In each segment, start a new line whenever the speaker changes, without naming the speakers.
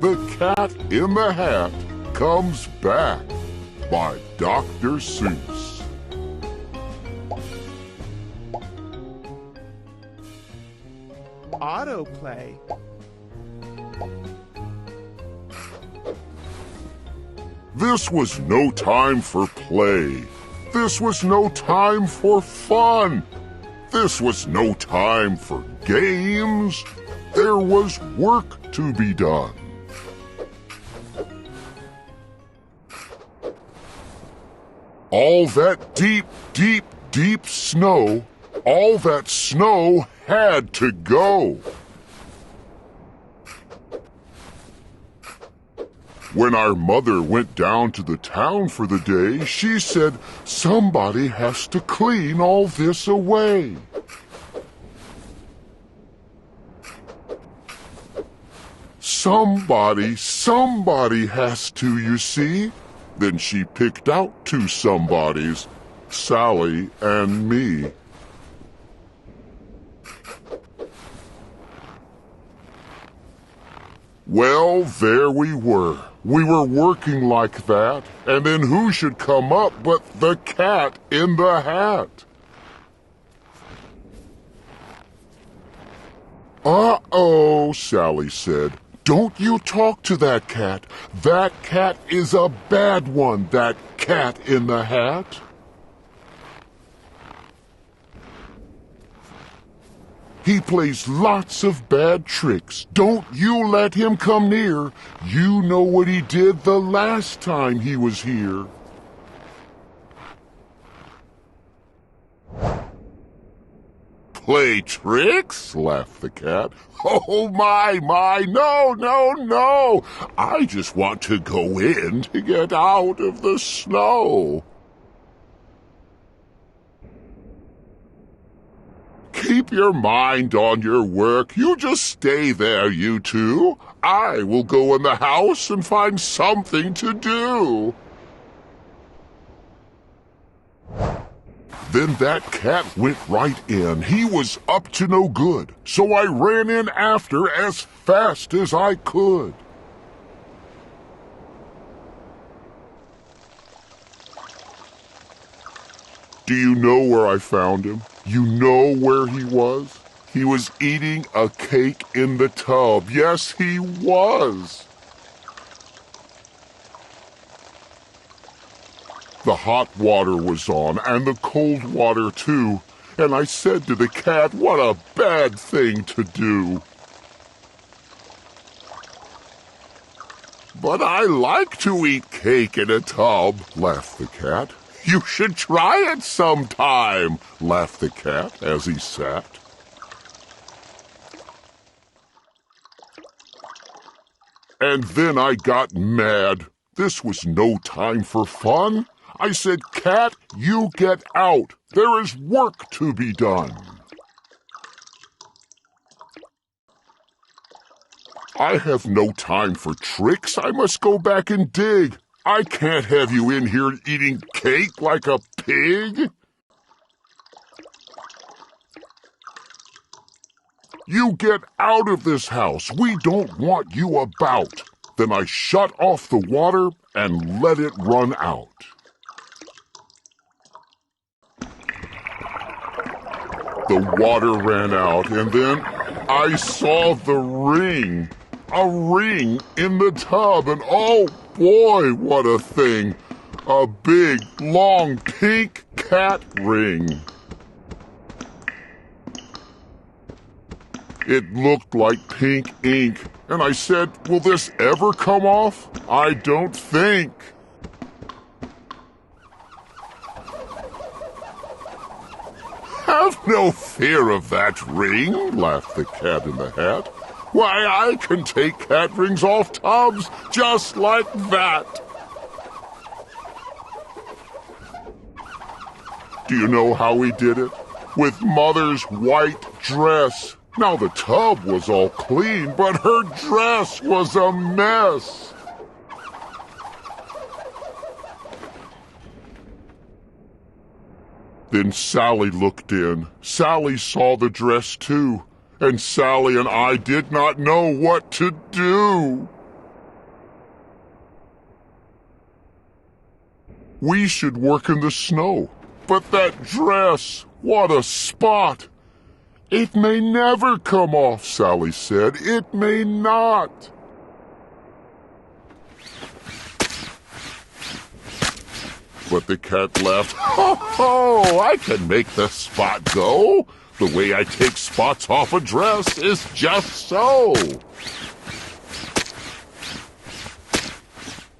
The Cat in the Hat Comes Back by Dr. Seuss.
Autoplay.
This was no time for play. This was no time for fun. This was no time for games. There was work to be done. All that deep, deep, deep snow, all that snow had to go. When our mother went down to the town for the day, she said, "Somebody has to clean all this away." Somebody has to, you see. Then she picked out two somebodies, Sally and me. Well, there we were. We were working like that, and then who should come up but the Cat in the Hat? Uh-oh, Sally said. Don't you talk to that cat. That cat is a bad one, that Cat in the Hat. He plays lots of bad tricks. Don't you let him come near. You know what he did the last time he was here. Play tricks? Laughed the cat. Oh, my, no. I just want to go in to get out of the snow. Keep your mind on your work. You just stay there, you two. I will go in the house and find something to do. Then that cat went right in. He was up to no good, so I ran in after as fast as I could. Do you know where I found him? You know where he was? He was eating a cake in the tub. Yes, he was. The hot water was on, and the cold water too, and I said to the cat, what a bad thing to do. But I like to eat cake in a tub, laughed the cat. You should try it sometime, laughed the cat as he sat. And then I got mad. This was no time for fun. I said, "Cat, you get out. There is work to be done." I have no time for tricks. I must go back and dig. I can't have you in here eating cake like a pig. You get out of this house. We don't want you about. Then I shut off the water and let it run out. The water ran out, and then I saw the ring. A ring in the tub, and oh boy, what a thing. A big, long, pink cat ring. It looked like pink ink, and I said, will this ever come off? I don't think. Have no fear of that ring, laughed the Cat in the Hat. Why, I can take cat rings off tubs just like that. Do you know how he did it? With Mother's white dress. Now the tub was all clean, but her dress was a mess. Then Sally looked in. Sally saw the dress too, and Sally and I did not know what to do. We should work in the snow. But that dress, what a spot! It may never come off, Sally said. It may not. But the cat laughed. Ho, ho! I can make the spot go. The way I take spots off a dress is just so.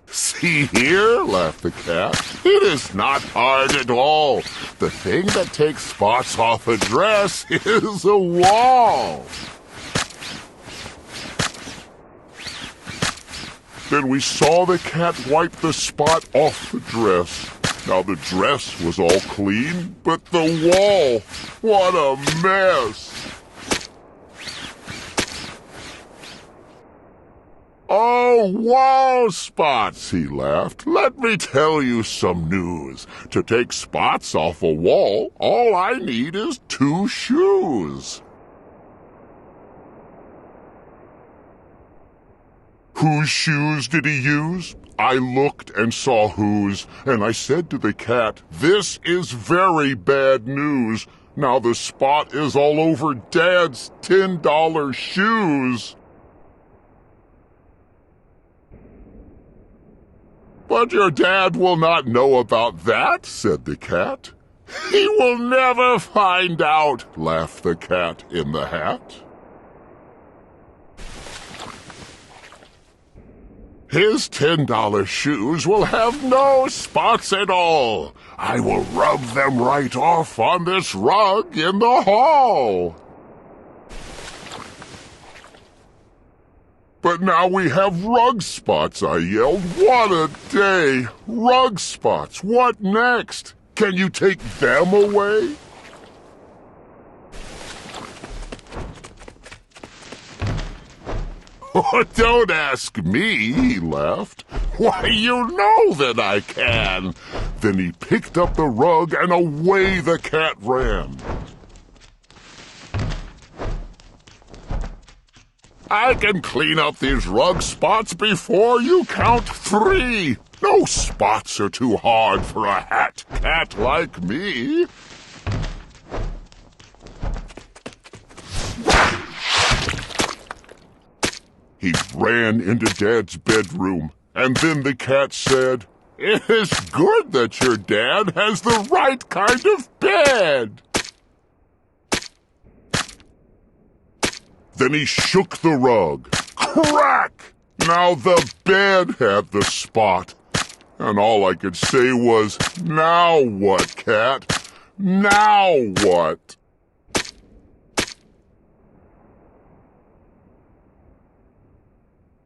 See here, laughed the cat. It is not hard at all. The thing that takes spots off a dress is a wall. Then we saw the cat wipe the spot off the dress. Now the dress was all clean, but the wall, what a mess! Oh, wall spots, he laughed. Let me tell you some news. To take spots off a wall, all I need is 2 shoes. Whose shoes did he use? I looked and saw whose, and I said to the cat, this is very bad news. Now the spot is all over Dad's $10 shoes. But your dad will not know about that, said the cat. He will never find out, laughed the cat in the hat. His $10 shoes will have no spots at all. I will rub them right off on this rug in the hall. But now we have rug spots, I yelled. What a day! Rug spots, what next? Can you take them away? Oh, don't ask me, he laughed. Why, you know that I can. Then he picked up the rug and away the cat ran. I can clean up these rug spots before you count 3. No spots are too hard for a hat cat like me. He ran into Dad's bedroom, and then the cat said, "It is good that your dad has the right kind of bed." Then he shook the rug. Crack! Now the bed had the spot. And all I could say was, "Now what, cat? Now what?"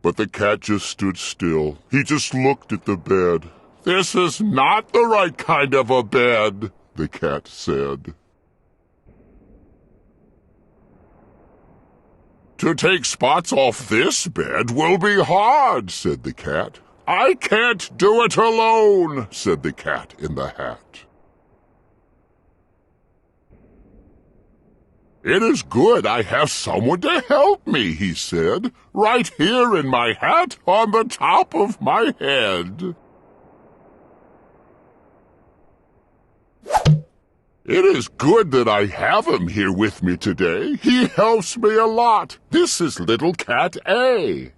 But the cat just stood still. He just looked at the bed. "This is not the right kind of a bed," the cat said. "To take spots off this bed will be hard," said the cat. "I can't do it alone," said the cat in the hat. "It is good I have someone to help me," he said, "right here in my hat on the top of my head." "It is good that I have him here with me today. He helps me a lot. This is Little Cat A."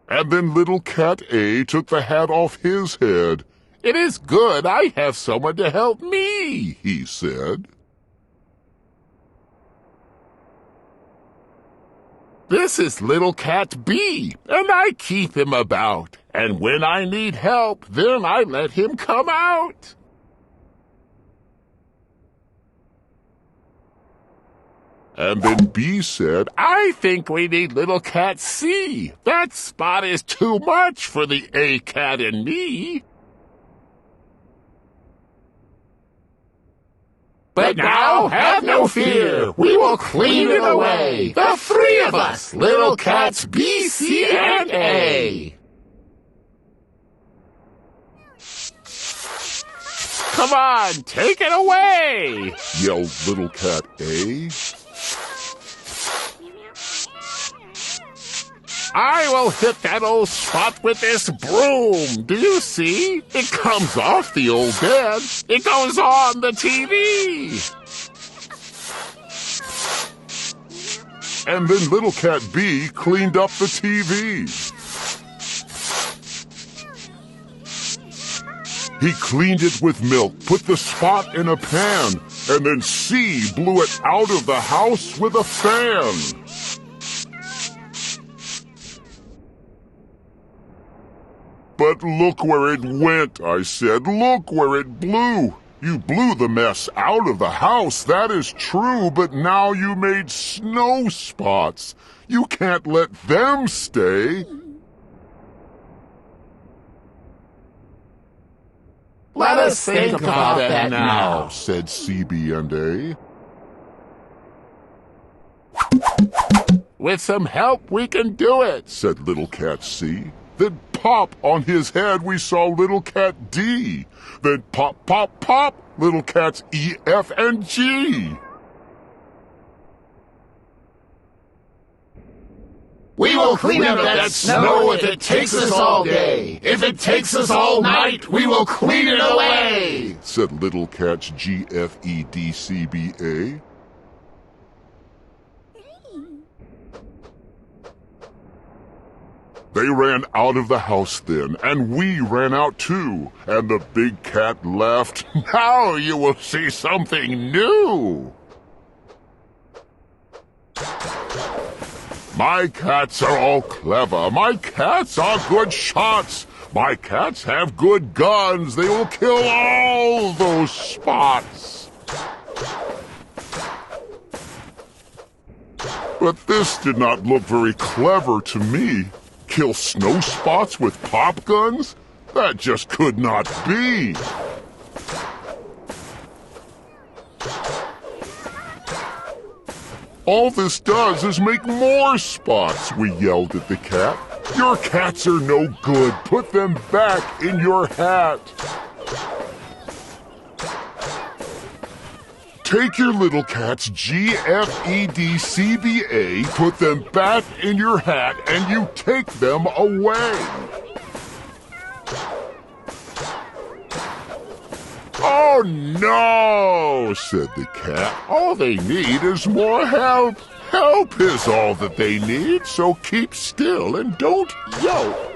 And then Little Cat A took the hat off his head. "It is good I have someone to help me," he said. "This is Little Cat B, and I keep him about. And when I need help, then I let him come out." And then B said, "I think we need Little Cat C. That spot is too much for the A cat and me." "But now, have no fear. We will clean it away. The 3 of us, Little Cats B, C, and A." "Come on, take it away!" yelled Little Cat A. I will hit that old spot with this broom. Do you see? It comes off the old bed. It goes on the TV. And then Little Cat B cleaned up the TV. He cleaned it with milk, put the spot in a pan, and then C blew it out of the house with a fan. But look where it went, I said. Look where it blew. You blew the mess out of the house, that is true, but now you made snow spots. You can't let them stay.
Let us think about that now,
said CB and A. With some help, we can do it, said Little Cat C. Then pop on his head, we saw Little Cat D. Then pop, pop, pop, Little Cats E, F, and G.
We will clean up that snow if it takes us all day. If it takes us all night, we will clean it away,
said Little Cats G, F, E, D, C, B, A. They ran out of the house then, and we ran out too, and the big cat laughed. Now you will see something new. My cats are all clever. My cats are good shots. My cats have good guns. They will kill all those spots. But this did not look very clever to me. Kill snow spots with pop guns? That just could not be. All this does is make more spots, we yelled at the cat. Your cats are no good. Put them back in your hat. Take your little cats G, F, E, D, C, B, A, put them back in your hat, and you take them away. Oh no, said the cat. All they need is more help. Help is all that they need, so keep still and don't yelp.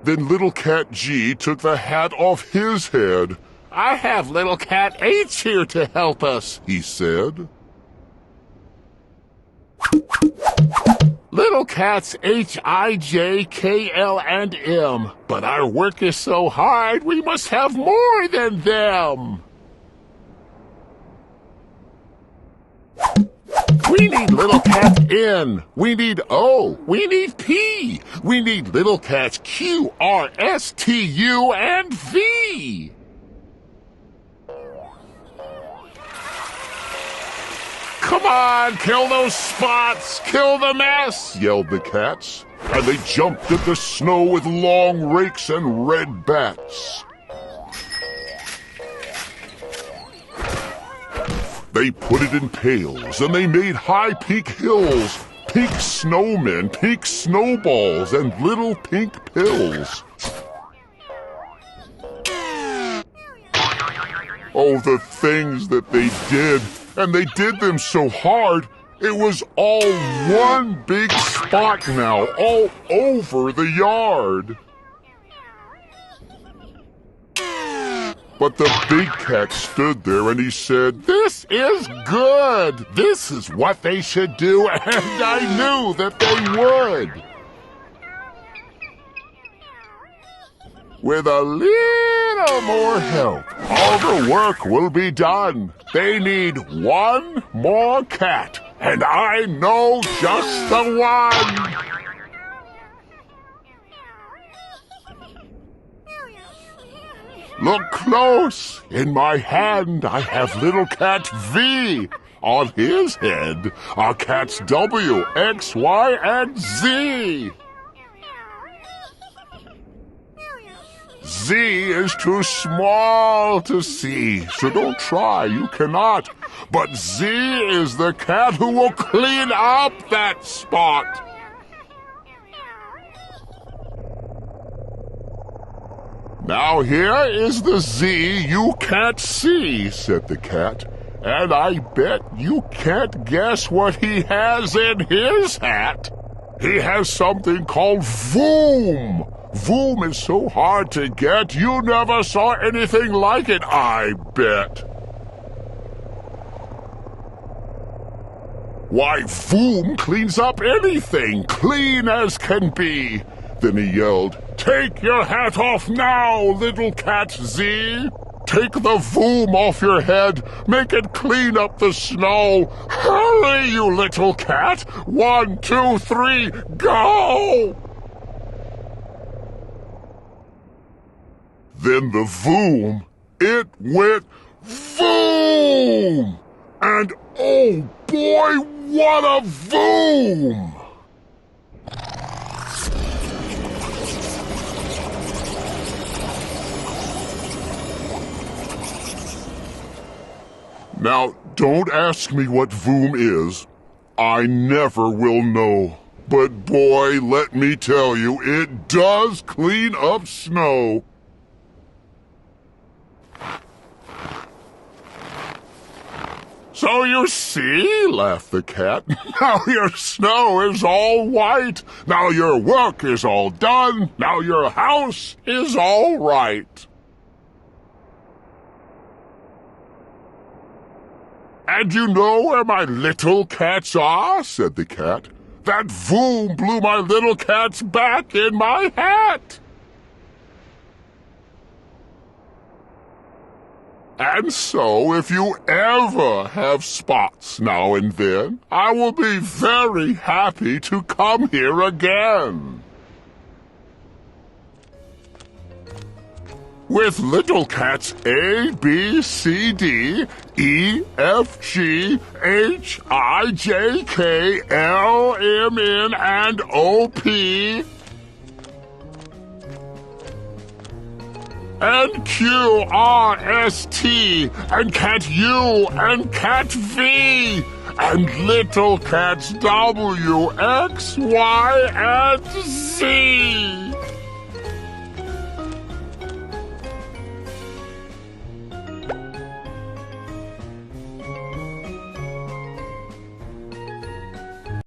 Then Little Cat G took the hat off his head. I have Little Cat H here to help us, he said. Little cats H, I, J, K, L, and M. But our work is so hard, we must have more than them. We need Little Cat N. We need O. We need P. We need Little Cats Q, R, S, T, U, and V. Come on, kill those spots! Kill the mess! Yelled the cats. And they jumped at the snow with long rakes and red bats. They put it in pails, and they made high pink hills, pink snowmen, pink snowballs, and little pink pills. Oh, the things that they did, and they did them so hard, it was all one big spot now, all over the yard. But the big cat stood there and he said, "This is good. This is what they should do, and I knew that they would." With a little more help, all the work will be done. They need one more cat, and I know just the one. Look close. In my hand, I have Little Cat V. On his head are cats W, X, Y, and Z. Z is too small to see, so don't try, you cannot. But Z is the cat who will clean up that spot. Now here is the Z you can't see, said the cat. And I bet you can't guess what he has in his hat. He has something called Voom. Voom is so hard to get, you never saw anything like it, I bet. Why, Voom cleans up anything, clean as can be. Then he yelled, "Take your hat off now, little cat Z! Take the Voom off your head, make it clean up the snow! Hurry, you little cat! 1, 2, 3, go!" Then the Voom, it went Voom! And oh boy, what a Voom! Now, don't ask me what Voom is. I never will know. But boy, let me tell you, it does clean up snow. So you see, laughed the cat, now your snow is all white. Now your work is all done. Now your house is all right. And you know where my little cats are, said the cat. That Voom blew my little cats back in my hat. And so, if you ever have spots now and then, I will be very happy to come here again. With little cats A, B, C, D, E, F, G, H, I, J, K, L, M, N, and O, P, and Q, R, S, T, and cat U, and cat V, and little cats W, X, Y, and Z.